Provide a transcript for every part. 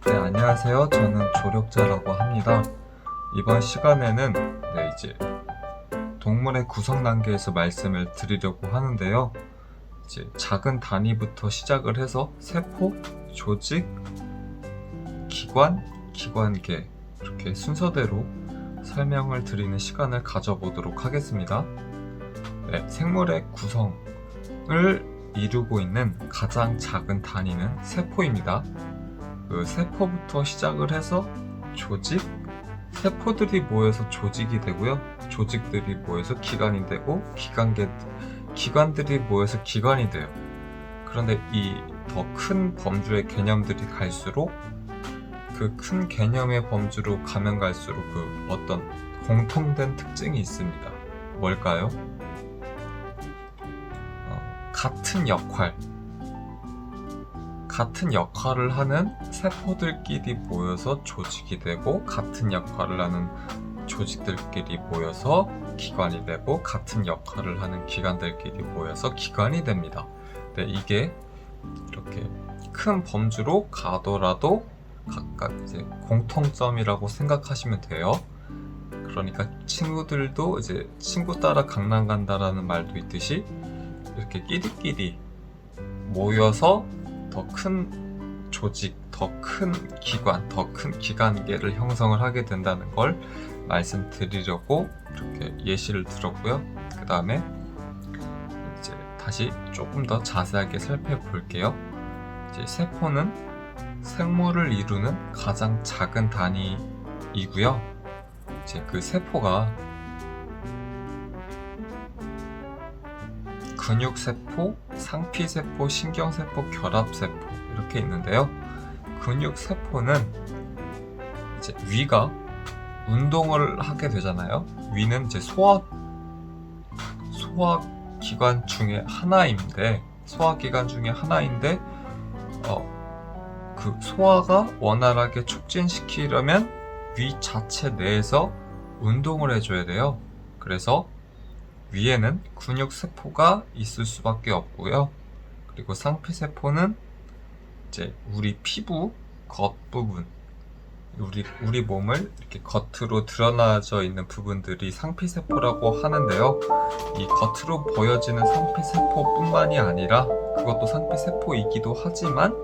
네, 안녕하세요. 저는 조력자라고 합니다. 이번 시간에는 이제 동물의 구성 단계에서 말씀을 드리려고 하는데요. 이제 작은 단위부터 시작을 해서 세포, 조직, 기관, 기관계 이렇게 순서대로 설명을 드리는 시간을 가져보도록 하겠습니다. 네, 생물의 구성을 이루고 있는 가장 작은 단위는 세포입니다. 그 세포부터 시작을 해서 조직, 세포들이 모여서 조직이 되고요. 조직들이 모여서 기관이 되고, 기관들이 모여서 기관이 돼요. 그런데 이 더 큰 범주의 개념들이 갈수록 그 큰 개념의 범주로 가면 갈수록 그 어떤 공통된 특징이 있습니다. 뭘까요? 같은 역할을 하는 세포들끼리 모여서 조직이 되고, 같은 역할을 하는 조직들끼리 모여서 기관이 되고, 같은 역할을 하는 기관들끼리 모여서 기관이 됩니다. 네, 이게 이렇게 큰 범주로 가더라도 각각 이제 공통점이라고 생각하시면 돼요. 그러니까 친구들도 이제 친구 따라 강남 간다라는 말도 있듯이 이렇게 끼리끼리 모여서 더 큰 조직, 더 큰 기관, 더 큰 기관계를 형성을 하게 된다는 걸 말씀드리려고 이렇게 예시를 들었고요. 그 다음에 이제 다시 조금 더 자세하게 살펴볼게요. 이제 세포는 생물을 이루는 가장 작은 단위이고요. 이제 그 세포가 근육세포, 상피세포, 신경세포, 결합세포 이렇게 있는데요. 근육세포는 이제 위가 운동을 하게 되잖아요. 위는 이제 소화기관 중에 하나인데 그 소화가 원활하게 촉진시키려면 위 자체 내에서 운동을 해줘야 돼요. 그래서 위에는 근육세포가 있을 수밖에 없고요. 그리고 상피세포는 이제 우리 피부 겉부분, 우리 몸을 이렇게 겉으로 드러나져 있는 부분들이 상피세포라고 하는데요. 이 겉으로 보여지는 상피세포뿐만이 아니라 그것도 상피세포이기도 하지만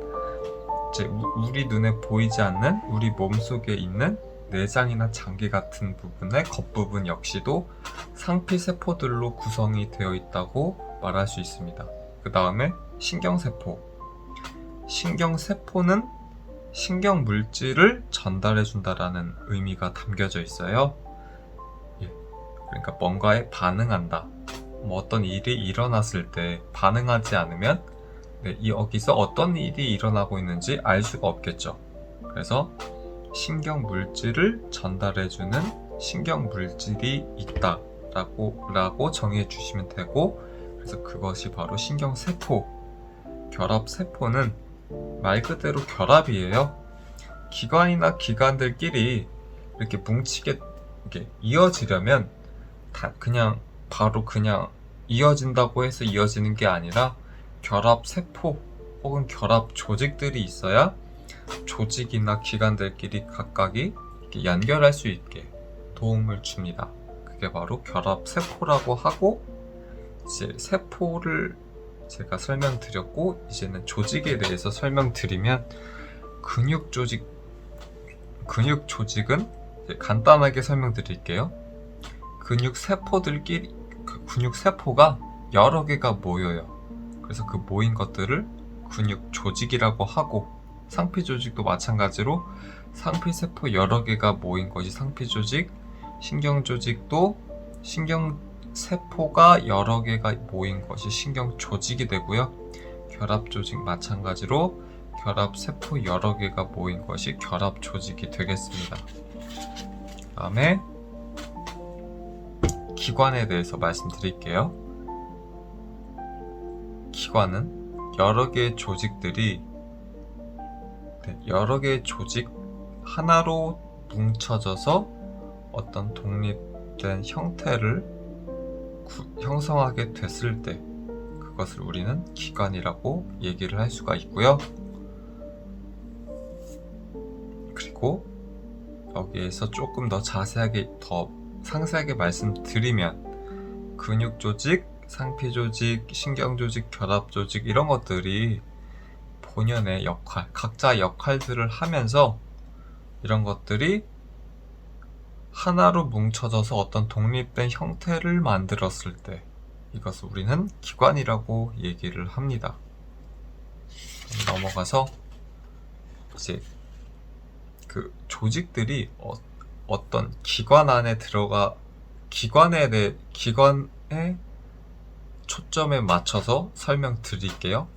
이제 우리 눈에 보이지 않는 우리 몸속에 있는 내장이나 장기 같은 부분의 겉부분 역시도 상피세포들로 구성이 되어 있다고 말할 수 있습니다. 그 다음에 신경세포는 신경물질을 전달해준다라는 의미가 담겨져 있어요. 그러니까 뭔가에 반응한다. 어떤 일이 일어났을 때 반응하지 않으면 여기서 어떤 일이 일어나고 있는지 알 수가 없겠죠. 그래서 신경물질을 전달해주는 신경물질이 있다라고 정해주시면 되고, 그래서 그것이 바로 신경세포. 결합세포는 말 그대로 결합이에요. 기관이나 기관들끼리 이렇게 뭉치게 이렇게 이어지려면 그냥 이어진다고 해서 이어지는 게 아니라 결합세포 혹은 결합조직들이 있어야 조직이나 기관들끼리 각각이 이렇게 연결할 수 있게 도움을 줍니다. 그게 바로 결합세포라고 하고, 이제 세포를 제가 설명드렸고, 이제는 조직에 대해서 설명드리면 근육조직은 간단하게 설명드릴게요. 근육세포가 여러 개가 모여요. 그래서 그 모인 것들을 근육조직이라고 하고, 상피조직도 마찬가지로 상피세포 여러 개가 모인 것이 상피조직, 신경조직도 신경세포가 여러 개가 모인 것이 신경조직이 되고요. 결합조직 마찬가지로 결합세포 여러 개가 모인 것이 결합조직이 되겠습니다. 다음에 기관에 대해서 말씀드릴게요. 기관은 여러 개의 조직들이 여러 개의 조직 하나로 뭉쳐져서 어떤 독립된 형태를 형성하게 됐을 때 그것을 우리는 기관이라고 얘기를 할 수가 있고요. 그리고 여기에서 조금 더 자세하게 더 상세하게 말씀드리면 근육 조직, 상피 조직, 신경 조직, 결합 조직 이런 것들이 본연의 역할, 각자 역할들을 하면서 이런 것들이 하나로 뭉쳐져서 어떤 독립된 형태를 만들었을 때 이것을 우리는 기관이라고 얘기를 합니다. 넘어가서 이제 그 조직들이 어떤 기관 안에 들어가 기관에 초점에 맞춰서 설명드릴게요.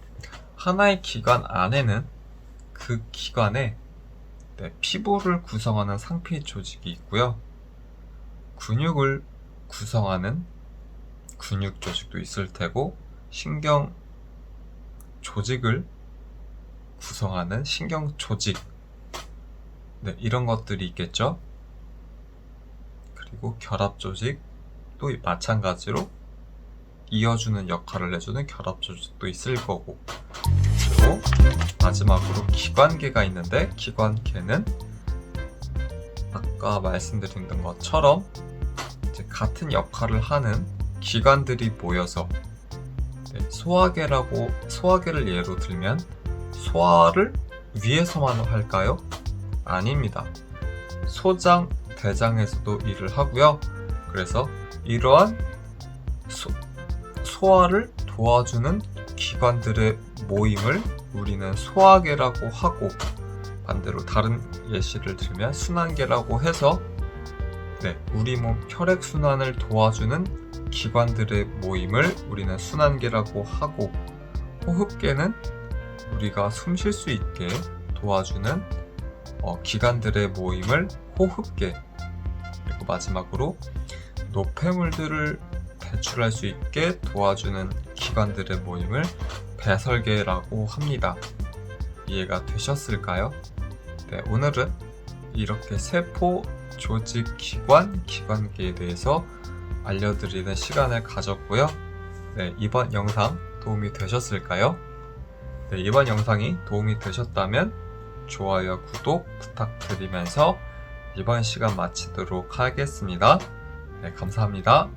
하나의 기관 안에는 그 기관에 피부를 구성하는 상피 조직이 있고요. 근육을 구성하는 근육 조직도 있을 테고, 신경 조직을 구성하는 신경 조직, 이런 것들이 있겠죠. 그리고 결합 조직도 마찬가지로 이어주는 역할을 해주는 결합 조직도 있을 거고, 그리고 마지막으로 기관계가 있는데, 기관계는 아까 말씀드린 것처럼 이제 같은 역할을 하는 기관들이 모여서 소화계를 예로 들면 소화를 위에서만 할까요? 아닙니다. 소장, 대장에서도 일을 하고요. 그래서 이러한 소화를 도와주는 기관들의 모임을 우리는 소화계라고 하고, 반대로 다른 예시를 들면 순환계라고 해서 우리 몸 혈액순환을 도와주는 기관들의 모임을 우리는 순환계라고 하고, 호흡계는 우리가 숨 쉴 수 있게 도와주는 기관들의 모임을 호흡계, 그리고 마지막으로 노폐물들을 배출할 수 있게 도와주는 기관들의 모임을 배설계라고 합니다. 이해가 되셨을까요? 오늘은 이렇게 세포, 조직, 기관, 기관계에 대해서 알려드리는 시간을 가졌고요. 이번 영상 도움이 되셨을까요? 이번 영상이 도움이 되셨다면 좋아요, 구독 부탁드리면서 이번 시간 마치도록 하겠습니다. 감사합니다.